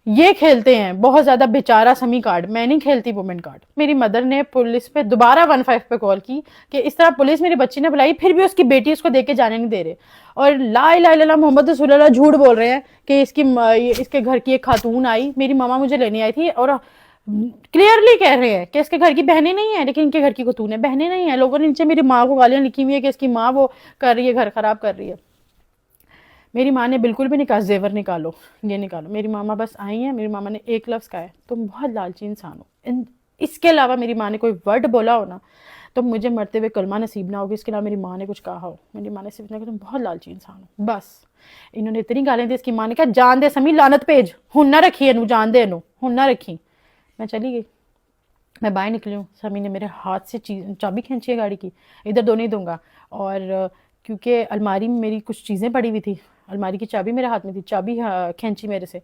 یہ کھیلتے ہیں بہت زیادہ بیچارہ سمی کارڈ. میں نہیں کھیلتی وومن کارڈ. میری مدر نے پولیس پہ دوبارہ 15 پہ کال کی کہ اس طرح پولیس میری بچی نے بلائی, پھر بھی اس کی بیٹی اس کو دے کے جانے نہیں دے رہے, اور لا الہ الا اللہ محمد رسول اللہ جھوٹ بول رہے ہیں کہ اس کے گھر کی ایک خاتون آئی, میری ماما مجھے لینے آئی تھی, اور کلیئرلی کہہ رہے ہیں کہ اس کے گھر کی بہنیں نہیں ہیں, لیکن ان کے گھر کی خاتون ہے, بہنیں نہیں ہیں. لوگوں نے نیچے میری ماں کو گالیاں لکھی ہوئی ہے کہ اس کی ماں وہ کر رہی ہے, گھر خراب کر رہی ہے. میری ماں نے بالکل بھی نہیں کہا زیور نکالو, یہ نکالو. میری ماما بس آئی ہیں, میری ماما نے ایک لفظ کہا ہے, تم بہت لالچی انسان ہو. اس کے علاوہ میری ماں نے کوئی ورڈ بولا ہو نا تو مجھے مرتے ہوئے کلمہ نصیب نہ ہوگی. اس کے علاوہ میری ماں نے کچھ کہا ہو, میری ماں نے صرف اتنا کہ تم بہت لالچی انسان ہو, بس. انہوں نے اتنی گالیں دی. اس کی ماں نے کہا جان دے سمی, لعنت بھیج, ہن نہ رکھی انو, جان دے انو, ہن نہ رکھی. میں چلی گئی, میں باہر نکلی ہوں, سمی نے میرے ہاتھ سے چابی کھینچی ہے گاڑی کی, ادھر دو نہیں دوں گا. اور کیونکہ الماری میں میری کچھ چیزیں پڑی ہوئی تھی, الماری کی چابی میرے ہاتھ میں تھی, چابی کھینچی میرے سے,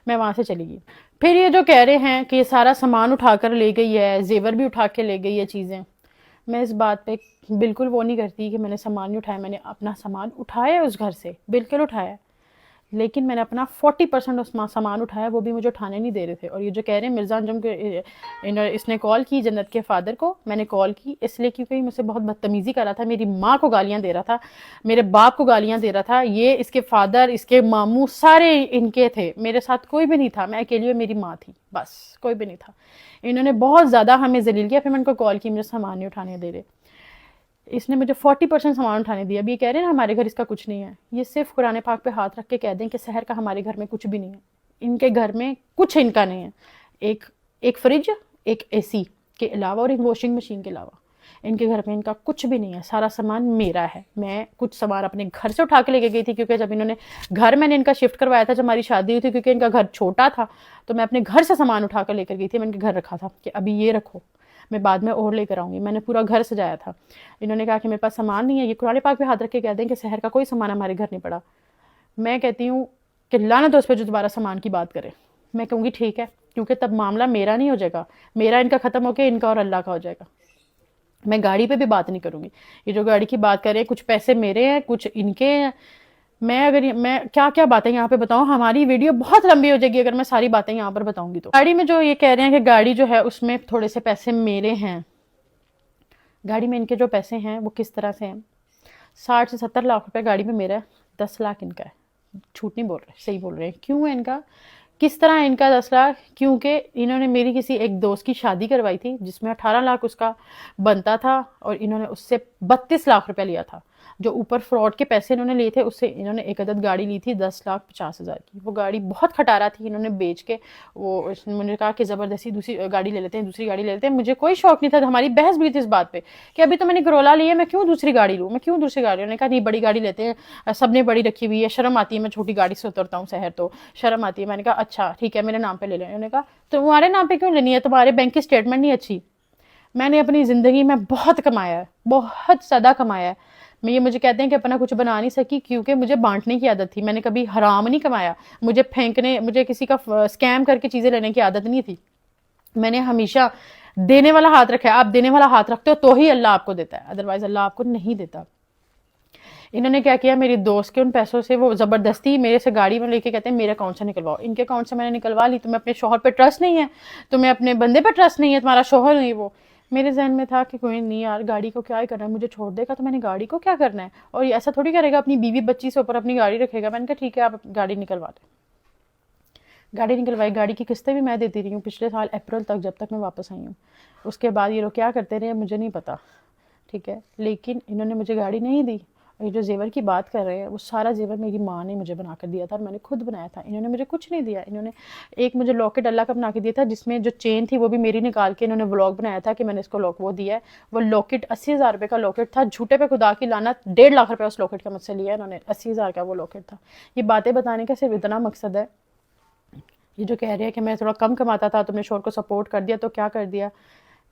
میں وہاں سے چلی گئی. پھر یہ جو کہہ رہے ہیں کہ یہ سارا سامان اٹھا کر لے گئی ہے, زیور بھی اٹھا کے لے گئی ہے چیزیں, میں اس بات پہ بالکل وہ نہیں کرتی کہ میں نے سامان نہیں اٹھایا. میں نے اپنا سامان اٹھایا اس گھر سے, بالکل اٹھایا, لیکن میں نے اپنا 40% اس سامان اٹھایا, وہ بھی مجھے اٹھانے نہیں دے رہے تھے. اور یہ جو کہہ رہے ہیں مرزا انجم کے, اس نے کال کی جنت کے فادر کو, میں نے کال کی اس لیے کیونکہ مجھ سے بہت بدتمیزی کر رہا تھا, میری ماں کو گالیاں دے رہا تھا, میرے باپ کو گالیاں دے رہا تھا. یہ اس کے فادر, اس کے ماموں سارے ان کے تھے, میرے ساتھ کوئی بھی نہیں تھا, میں اکیلی اور میری ماں تھی, بس کوئی بھی نہیں تھا. انہوں نے بہت زیادہ ہمیں ذلیل کیا. پھر میں ان کو کال کی, مجھے سامان نہیں اٹھانے دے رہے. اس نے مجھے 40% سامان اٹھانے دیا. اب یہ کہہ رہے ہیں نا ہمارے گھر اس کا کچھ نہیں ہے, یہ صرف قرآن پاک پہ ہاتھ رکھ کے کہہ دیں کہ سحر کا ہمارے گھر میں کچھ بھی نہیں ہے. ان کے گھر میں کچھ ان کا نہیں ہے. ایک فریج, ایک اے سی کے علاوہ اور ایک واشنگ مشین کے علاوہ ان کے گھر میں ان کا کچھ بھی نہیں ہے. سارا سامان میرا ہے. میں کچھ سامان اپنے گھر سے اٹھا کے لے کے گئی تھی, کیونکہ جب انہوں نے گھر میں نے ان کا شفٹ کروایا تھا, جب ہماری شادی ہوئی تھی, کیونکہ ان کا گھر چھوٹا تھا, تو میں اپنے گھر سے سامان اٹھا کر لے کر گئی تھی. میں ان کے گھر رکھا تھا کہ ابھی یہ رکھو, میں بعد میں اور لے کر آؤں گی. میں نے پورا گھر سجایا تھا. انہوں نے کہا کہ میرے پاس سامان نہیں ہے. یہ قرآن پاک پہ ہاتھ رکھ کے کہہ دیں کہ سحر کا کوئی سامان ہمارے گھر نہیں پڑا. میں کہتی ہوں کہ لعنت اس پہ جو دوبارہ سامان کی بات کرے. میں کہوں گی ٹھیک ہے, کیونکہ تب معاملہ میرا نہیں ہو جائے گا, میرا ان کا ختم ہو کے ان کا اور اللہ کا ہو جائے گا. میں گاڑی پہ بھی بات نہیں کروں گی. یہ جو گاڑی کی بات کریں, کچھ پیسے میرے ہیں, کچھ ان کے ہیں. میں کیا کیا باتیں یہاں پہ بتاؤں, ہماری ویڈیو بہت لمبی ہو جائے گی اگر میں ساری باتیں یہاں پر بتاؤں گی. تو گاڑی میں جو یہ کہہ رہے ہیں کہ گاڑی جو ہے اس میں تھوڑے سے پیسے میرے ہیں, گاڑی میں ان کے جو پیسے ہیں وہ کس طرح سے ہیں. 60 سے 70 لاکھ روپے گاڑی میں میرا ہے, 10 لاکھ ان کا ہے. جھوٹ نہیں بول رہے, صحیح بول رہے ہیں. کیوں ہے ان کا, کس طرح ان کا 10 لاکھ؟ کیونکہ انہوں نے میری کسی ایک دوست کی شادی کروائی تھی جس میں 18 لاکھ اس کا بنتا تھا, اور انہوں نے اس سے 32 لاکھ روپے لیا تھا. جو اوپر فراڈ کے پیسے انہوں نے لیے تھے, اس سے انہوں نے ایک عدد گاڑی لی تھی 10,50,000 کی. وہ گاڑی بہت کھٹارا تھی, انہوں نے بیچ کے وہ مجھے کہا کہ زبردستی دوسری گاڑی لے لیتے ہیں, دوسری گاڑی لے لیتے ہیں. مجھے کوئی شوق نہیں تھا. ہماری بحث بھی تھی اس بات پہ کہ ابھی تو میں نے کرولا لی ہے, میں کیوں دوسری گاڑی لوں, میں کیوں دوسری گاڑی. انہوں نے کہا نہیں بڑی گاڑی لیتے ہیں, سب نے بڑی رکھی ہوئی ہے, شرم آتی ہے, میں چھوٹی گاڑی سے اترتا ہوں شہر تو شرم آتی ہے. میں نے کہا اچھا ٹھیک ہے, میرے نام پہ لے لیں. انہوں نے کہا تمہارے نام پہ کیوں لینی ہے, تمہارے بینک کی اسٹیٹمنٹ نہیں اچھی. میں نے اپنی زندگی میں بہت کمایا ہے, بہت زیادہ کمایا ہے. یہ مجھے کہتے ہیں کہ اپنا کچھ بنا نہیں سکی, کیونکہ مجھے بانٹنے کی عادت تھی. میں نے کبھی حرام نہیں کمایا, مجھے پھینکنے, مجھے کسی کا اسکیم کر کے چیزیں لینے کی عادت نہیں تھی. میں نے ہمیشہ دینے والا ہاتھ رکھا ہے. آپ دینے والا ہاتھ رکھتے ہو تو ہی اللہ آپ کو دیتا ہے, ادروائز اللہ آپ کو نہیں دیتا. انہوں نے کیا کیا, میری دوست کے ان پیسوں سے وہ زبردستی میرے سے گاڑی میں لے کے کہتے ہیں میرے اکاؤنٹ سے نکلواؤ. ان کے اکاؤنٹ سے میں نے نکلوا لی. تمہیں اپنے شوہر پہ ٹرسٹ نہیں ہے, تمہیں اپنے بندے پہ ٹرسٹ نہیں ہے, تمہارا شوہر نہیں. وہ میرے ذہن میں تھا کہ کوئی نہیں یار, گاڑی کو کیا ہی کرنا ہے, مجھے چھوڑ دے گا تو میں نے گاڑی کو کیا کرنا ہے, اور ایسا تھوڑی کرے گا اپنی بیوی بچی سے اوپر اپنی گاڑی رکھے گا. میں نے کہا ٹھیک ہے آپ گاڑی نکلوا دیں. گاڑی نکلوائی. گاڑی کی قسطیں بھی میں دیتی رہی ہوں پچھلے سال اپریل تک, جب تک میں واپس آئی ہوں. اس کے بعد یہ لوگ کیا کرتے رہے مجھے نہیں پتا, ٹھیک ہے, لیکن انہوں نے مجھے گاڑی نہیں دی. اور یہ جو زیور کی بات کر رہے ہیں, وہ سارا زیور میری ماں نے مجھے بنا کر دیا تھا, اور میں نے خود بنایا تھا. انہوں نے مجھے کچھ نہیں دیا. انہوں نے ایک مجھے لاکٹ اللہ کا بنا کے دیا تھا, جس میں جو چین تھی وہ بھی میری نکال کے انہوں نے ولاگ بنایا تھا کہ میں نے اس کو وہ دیا ہے. وہ لاکٹ 80,000 روپے کا لاکٹ تھا, جھوٹے پہ خدا کی لعنت, 1.5 لاکھ روپے اس لاکٹ کا مجھ سے لیا انہوں نے. 80,000 کا وہ لاکٹ تھا. یہ باتیں بتانے کا صرف اتنا مقصد ہے. یہ جو کہہ رہے ہیں کہ میں تھوڑا کم کماتا تھا تو میں شوہر کو سپورٹ کر دیا, تو کیا کر دیا,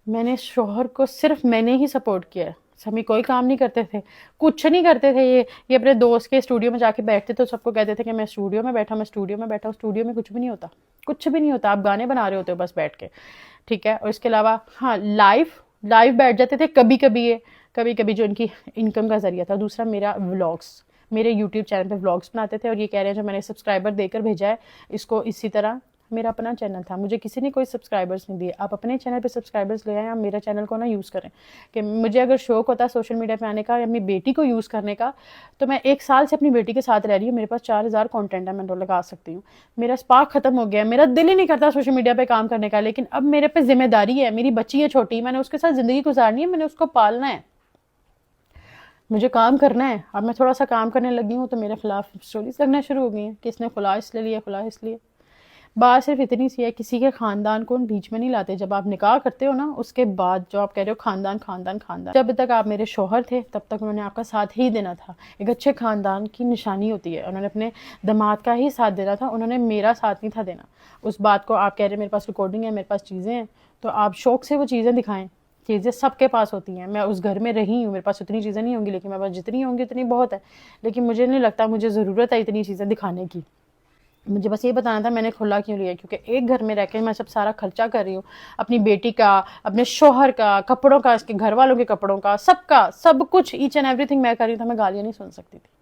میں نے شوہر کو صرف میں نے ہی سپورٹ کیا. سمی کوئی کام نہیں کرتے تھے, کچھ نہیں کرتے تھے. یہ اپنے دوست کے اسٹوڈیو میں جا کے بیٹھتے تھے, سب کو کہتے تھے کہ میں اسٹوڈیو میں بیٹھا, میں اسٹوڈیو میں بیٹھا. اسٹوڈیو میں کچھ بھی نہیں ہوتا, کچھ بھی نہیں ہوتا. آپ گانے بنا رہے ہوتے ہو بس بیٹھ کے, ٹھیک ہے. اور اس کے علاوہ ہاں لائیو بیٹھ جاتے تھے کبھی کبھی جو ان کی انکم کا ذریعہ تھا. دوسرا میرا ولاگس, میرے یوٹیوب چینل پہ ولاگس بناتے تھے. اور یہ کہہ رہے ہیں جو میں نے سبسکرائبر دے کر بھیجا ہے اس کو اسی طرح میرا اپنا چینل تھا, مجھے کسی نے کوئی سبسکرائبرز نہیں دیے. آپ اپنے چینل پہ سبسکرائبرز لے آئیں, آپ میرا چینل کو نہ یوز کریں. کہ مجھے اگر شوق ہوتا ہے سوشل میڈیا پہ آنے کا یا اپنی بیٹی کو یوز کرنے کا, تو میں 1 سال سے اپنی بیٹی کے ساتھ رہ رہی ہوں, میرے پاس 4000 کانٹینٹ ہے, میں لگا سکتی ہوں. میرا اسپارک ختم ہو گیا, میرا دل ہی نہیں کرتا سوشل میڈیا پہ کام کرنے کا, لیکن اب میرے پہ ذمہ داری ہے, میری بچی ہے چھوٹی, میں نے اس کے ساتھ زندگی گزارنی ہے, میں نے اس کو پالنا ہے, مجھے کام کرنا ہے. اب میں تھوڑا سا کام کرنے لگی ہوں تو میرے خلاف سٹوریز لگنا شروع ہو گئی ہیں کہ اس نے خلا اس لیے لیا, خلا اس لیے. بات صرف اتنی سی ہے, کسی کے خاندان کو بیچ میں نہیں لاتے. جب آپ نکاح کرتے ہو نا, اس کے بعد جو آپ کہہ رہے ہو خاندان خاندان خاندان, جب تک آپ میرے شوہر تھے تب تک انہوں نے آپ کا ساتھ ہی دینا تھا. ایک اچھے خاندان کی نشانی ہوتی ہے, انہوں نے اپنے داماد کا ہی ساتھ دینا تھا, انہوں نے میرا ساتھ نہیں تھا دینا. اس بات کو آپ کہہ رہے ہیں میرے پاس ریکارڈنگ ہے, میرے پاس چیزیں ہیں, تو آپ شوق سے وہ چیزیں دکھائیں. چیزیں سب کے پاس ہوتی ہیں, میں اس گھر میں رہی ہوں, میرے پاس اتنی چیزیں نہیں ہوں گی, لیکن میرے پاس جتنی ہوں گی اتنی بہت ہے. لیکن مجھے نہیں لگتا مجھے ضرورت ہے اتنی چیزیں دکھانے کی. مجھے بس یہ بتانا تھا میں نے کھلا کیوں لیا, کیونکہ ایک گھر میں رہ کے میں سب سارا خرچہ کر رہی ہوں, اپنی بیٹی کا, اپنے شوہر کا, کپڑوں کا, اس کے گھر والوں کے کپڑوں کا, سب کچھ ایچ اینڈ ایوری تھنگ میں کر رہی ہوں. تو میں گالیاں نہیں سن سکتی تھی,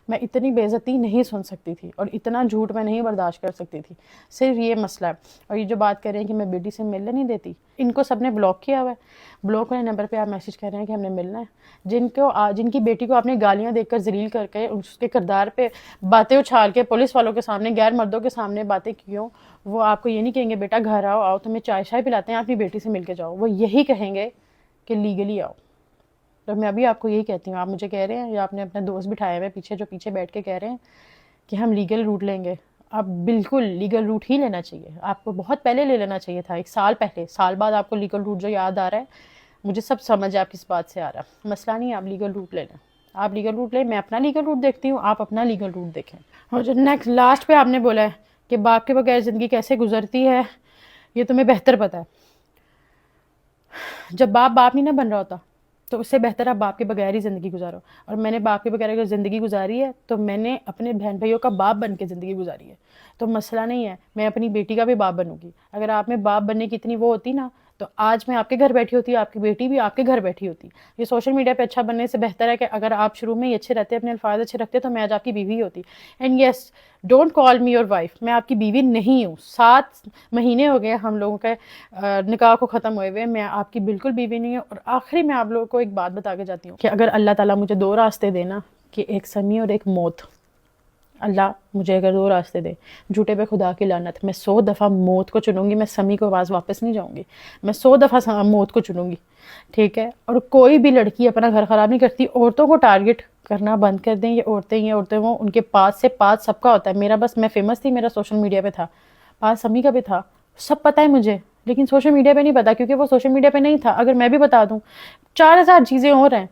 میں اتنی بے عزتی نہیں سن سکتی تھی, اور اتنا جھوٹ میں نہیں برداشت کر سکتی تھی. صرف یہ مسئلہ ہے. اور یہ جو بات کر رہے ہیں کہ میں بیٹی سے ملنے نہیں دیتی, ان کو سب نے بلاک کیا ہوا ہے. بلاک والے نمبر پہ آپ میسج کر رہے ہیں کہ ہم نے ملنا ہے. جن کی بیٹی کو آپ نے گالیاں دیکھ کر ذلیل کر کے, اس کے کردار پہ باتیں اچھال کے, پولیس والوں کے سامنے, غیر مردوں کے سامنے باتیں کیوں, وہ آپ کو یہ نہیں کہیں گے بیٹا گھر آؤ تمہیں چائے شائے پلاتے ہیں, اپنی بیٹی سے مل کے جاؤ. وہ یہی کہیں گے کہ لیگلی آؤ. تو میں ابھی آپ کو یہی کہتی ہوں, آپ مجھے کہہ رہے ہیں یا آپ نے اپنے دوست بٹھائے ہوئے پیچھے, جو پیچھے بیٹھ کے کہہ رہے ہیں کہ ہم لیگل روٹ لیں گے, اب بالکل لیگل روٹ ہی لینا چاہیے. آپ کو بہت پہلے لے لینا چاہیے تھا, 1 سال پہلے. سال بعد آپ کو لیگل روٹ جو یاد آ رہا ہے, مجھے سب سمجھ ہے آپ کس بات سے آ رہا ہے. مسئلہ نہیں, آپ لیگل روٹ لے لیں, آپ لیگل روٹ لیں, میں اپنا لیگل روٹ دیکھتی ہوں, آپ اپنا لیگل روٹ دیکھیں. اور جو نیکسٹ لاسٹ پہ آپ نے بولا ہے کہ باپ کے بغیر زندگی کیسے گزرتی ہے, یہ تمہیں بہتر پتہ ہے. جب باپ نہیں نہ بن رہا ہوتا تو اس سے بہتر آپ باپ کے بغیر ہی زندگی گزارو. اور میں نے باپ کے بغیر اگر زندگی گزاری ہے تو میں نے اپنے بہن بھائیوں کا باپ بن کے زندگی گزاری ہے. تو مسئلہ نہیں ہے, میں اپنی بیٹی کا بھی باپ بنوں گی. اگر آپ میں باپ بننے کی اتنی وہ ہوتی نا, تو آج میں آپ کے گھر بیٹھی ہوتی, آپ کی بیٹی بھی آپ کے گھر بیٹھی ہوتی. یہ سوشل میڈیا پہ اچھا بننے سے بہتر ہے کہ اگر آپ شروع میں ہی اچھے رہتے, اپنے الفاظ اچھے رکھتے, تو میں آج آپ کی بیوی ہوتی. And yes, don't call me your wife, میں آپ کی بیوی نہیں ہوں. 7 مہینے ہو گئے ہم لوگوں کے نکاح کو ختم ہوئے ہوئے, میں آپ کی بالکل بیوی نہیں ہوں. اور آخری میں آپ لوگوں کو ایک بات بتا کے جاتی ہوں کہ اگر اللہ تعالیٰ مجھے 2 راستے دینا, کہ ایک سمی اور ایک موت, اللہ مجھے اگر 2 راستے دے, جھوٹے پہ خدا کی لعنت, میں 100 دفعہ موت کو چنوں گی. میں سمی کو آواز واپس نہیں جاؤں گی, میں 100 دفعہ موت کو چنوں گی, ٹھیک ہے. اور کوئی بھی لڑکی اپنا گھر خراب نہیں کرتی. عورتوں کو ٹارگٹ کرنا بند کر دیں, یہ عورتیں وہ ان کے پاس سے پاس سب کا ہوتا ہے. میرا بس, میں فیمس تھی, میرا سوشل میڈیا پہ تھا, پاس سمی کا بھی تھا, سب پتہ ہے مجھے, لیکن سوشل میڈیا پہ نہیں پتا, کیونکہ وہ سوشل میڈیا پہ نہیں تھا. اگر میں بھی بتا دوں 4000 چیزیں اور ہیں,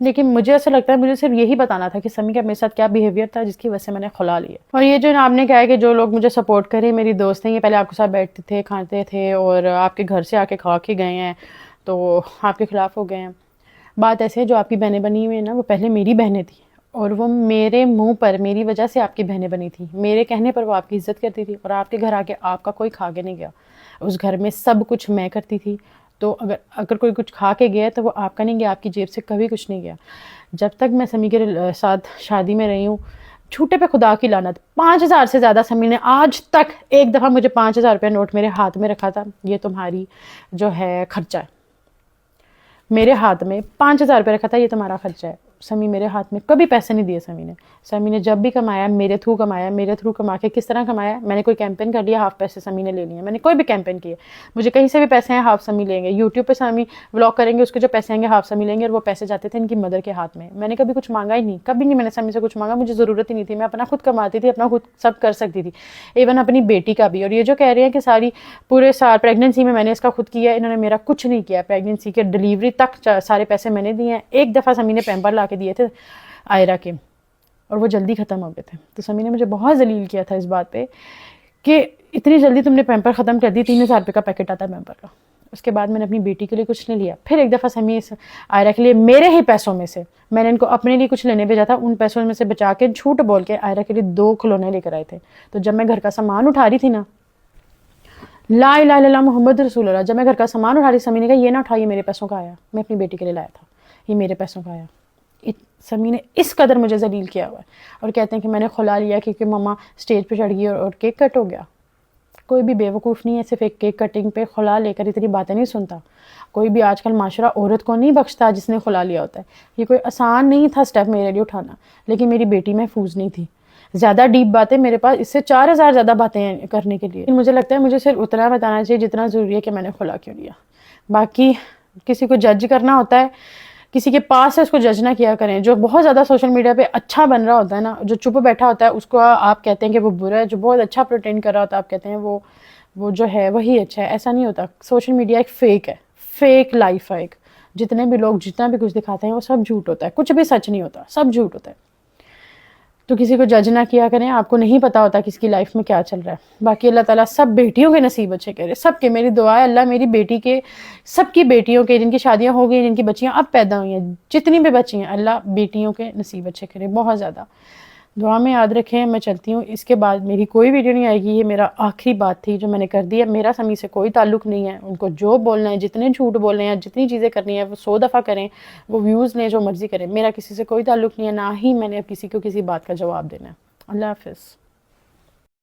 لیکن مجھے ایسا لگتا ہے مجھے صرف یہی بتانا تھا کہ سمی کا میرے ساتھ کیا بیہیویئر تھا جس کی وجہ سے میں نے خلا لیا. اور یہ جو آپ نے کہا ہے کہ جو لوگ مجھے سپورٹ کریں, میری دوست ہیں, یہ پہلے آپ کے ساتھ بیٹھتے تھے, کھاتے تھے, اور آپ کے گھر سے آ کے کھا کے گئے ہیں, تو آپ کے خلاف ہو گئے ہیں. بات ایسے ہے, جو آپ کی بہنیں بنی ہوئی ہیں نا, وہ پہلے میری بہنیں تھیں, اور وہ میرے منہ پر, میری وجہ سے آپ کی بہنیں بنی تھیں. میرے کہنے پر وہ آپ کی عزت کرتی تھی, اور آپ کے گھر آ کے آپ کا کوئی کھا کے نہیں گیا. اس گھر میں سب کچھ میں کرتی تھی, تو اگر کوئی کچھ کھا کے گیا تو وہ آپ کا نہیں گیا, آپ کی جیب سے کبھی کچھ نہیں گیا. جب تک میں سمی کے ساتھ شادی میں رہی ہوں, جھوٹے پہ خدا کی لعنت, 5000 سے زیادہ سمی نے آج تک ایک دفعہ مجھے 5000 روپے نوٹ میرے ہاتھ میں رکھا تھا, یہ تمہاری جو ہے خرچہ ہے. میرے ہاتھ میں 5000 روپے رکھا تھا, یہ تمہارا خرچہ ہے. سمی میرے ہاتھ میں کبھی پیسے نہیں دیے. سمی نے جب بھی کمایا میرے تھرو کمایا. میرے تھرو کما کے کس طرح کمایا, میں نے کوئی کیمپین کر لیا, ہاف پیسے سمی نے لے لیے. میں نے کوئی بھی کیمپین کیا, مجھے کہیں سے بھی پیسے ہیں, ہاف سمی لیں گے. یوٹیوب پہ سمی ولاگ کریں گے, اس کے جو پیسے آئیں گے ہاف سمی لیں گے, اور وہ پیسے جاتے تھے ان کی مدر کے ہاتھ میں. میں نے کبھی کچھ مانگا ہی نہیں, کبھی نہیں میں نے سمی سے کچھ مانگا, مجھے ضرورت ہی نہیں تھی. میں اپنا خود کماتی تھی, اپنا خود سب کر سکتی تھی, ایون اپنی بیٹی کا بھی. اور یہ جو کہہ رہے ہیں کہ ساری پورے سال پریگننسی میں نے اس کا خود کیا, انہوں نے میرا کچھ نہیں کیا. پریگننسی کے ڈلیوری تک سارے پیسے میں نے دیے ہیں. ایک دفعہ سمی نے پیمپر لا کے دیے تھے آئرہ کے, اور وہ جلدی ختم ہو گئے تھے. تو سمی نے مجھے بہت ذلیل کیا تھا اس بات پہ کہ اتنی جلدی تم نے پیمپر ختم کر دی. 3000 روپے کا پیکٹ آتا ہے پیمپر کا. اس کے بعد میں نے اپنی بیٹی کے لیے کچھ نہیں لیا. پھر ایک دفعہ سمی آئرہ کے لیے میرے ہی پیسوں میں سے, میں نے ان کو اپنے لیے کچھ لینے بھیجا تھا, ان پیسوں میں سے بچا کے جھوٹ بول کے آئرہ کے لیے 2 کھلونے لے کر آئے تھے. تو جب میں گھر کا سامان اٹھا رہی تھی نا, لا الہ الا اللہ محمد رسول اللہ, جب میں گھر کا سامان اٹھا رہی, سمی نے کہا یہ نہ اٹھائیے, میرے پیسوں کا آیا, میں اپنی بیٹی کے لیے لایا تھا, یہ میرے پیسوں کا آیا. سمی نے اس قدر مجھے ذلیل کیا ہوا ہے. اور کہتے ہیں کہ میں نے خلا لیا کیونکہ مما اسٹیج پہ چڑھ گئی اور کیک کٹ ہو گیا. کوئی بھی بیوقوف نہیں ہے صرف ایک کیک کٹنگ پہ خلا لے کر اتنی باتیں نہیں سنتا. کوئی بھی آج کل معاشرہ عورت کو نہیں بخشتا جس نے خلا لیا ہوتا ہے. یہ کوئی آسان نہیں تھا سٹیپ میرے لیے اٹھانا, لیکن میری بیٹی محفوظ نہیں تھی. زیادہ ڈیپ باتیں میرے پاس اس سے 4000 زیادہ باتیں کرنے کے لیے. مجھے لگتا ہے مجھے صرف اتنا بتانا چاہیے جتنا ضروری ہے کہ میں نے خلا کیوں لیا. باقی کسی کو جج کرنا ہوتا ہے, کسی کے پاس ہے اس کو جج نہ کیا کریں. جو بہت زیادہ سوشل میڈیا پہ اچھا بن رہا ہوتا ہے نا, جو چپ بیٹھا ہوتا ہے اس کو آپ کہتے ہیں کہ وہ برا ہے. جو بہت اچھا پریٹینڈ کر رہا ہوتا ہے آپ کہتے ہیں وہ جو ہے وہی اچھا ہے. ایسا نہیں ہوتا. سوشل میڈیا ایک فیک ہے, فیک لائف ہے ایک. جتنے بھی لوگ جتنا بھی کچھ دکھاتے ہیں وہ سب جھوٹ ہوتا ہے, کچھ بھی سچ نہیں ہوتا, سب جھوٹ ہوتا ہے. تو کسی کو جج نہ کیا کریں, آپ کو نہیں پتا ہوتا کس کی لائف میں کیا چل رہا ہے. باقی اللہ تعالیٰ سب بیٹیوں کے نصیب اچھے کرے, سب کے. میری دعا ہے اللہ میری بیٹی کے, سب کی بیٹیوں کے جن کی شادیاں ہو گئی, جن کی بچیاں اب پیدا ہوئی ہیں, جتنی بھی بچی ہیں, اللہ بیٹیوں کے نصیب اچھے کرے بہت زیادہ. دعا میں یاد رکھیں. میں چلتی ہوں, اس کے بعد میری کوئی ویڈیو نہیں آئے گی. یہ میرا آخری بات تھی جو میں نے کر دی ہے. میرا سمی سے کوئی تعلق نہیں ہے. ان کو جو بولنا ہے, جتنے جھوٹ بولنے ہیں, جتنی چیزیں کرنی ہے وہ 100 دفعہ کریں, وہ ویوز لیں, جو مرضی کریں. میرا کسی سے کوئی تعلق نہیں ہے, نہ ہی میں نے اب کسی کو کسی بات کا جواب دینا ہے. اللہ حافظ.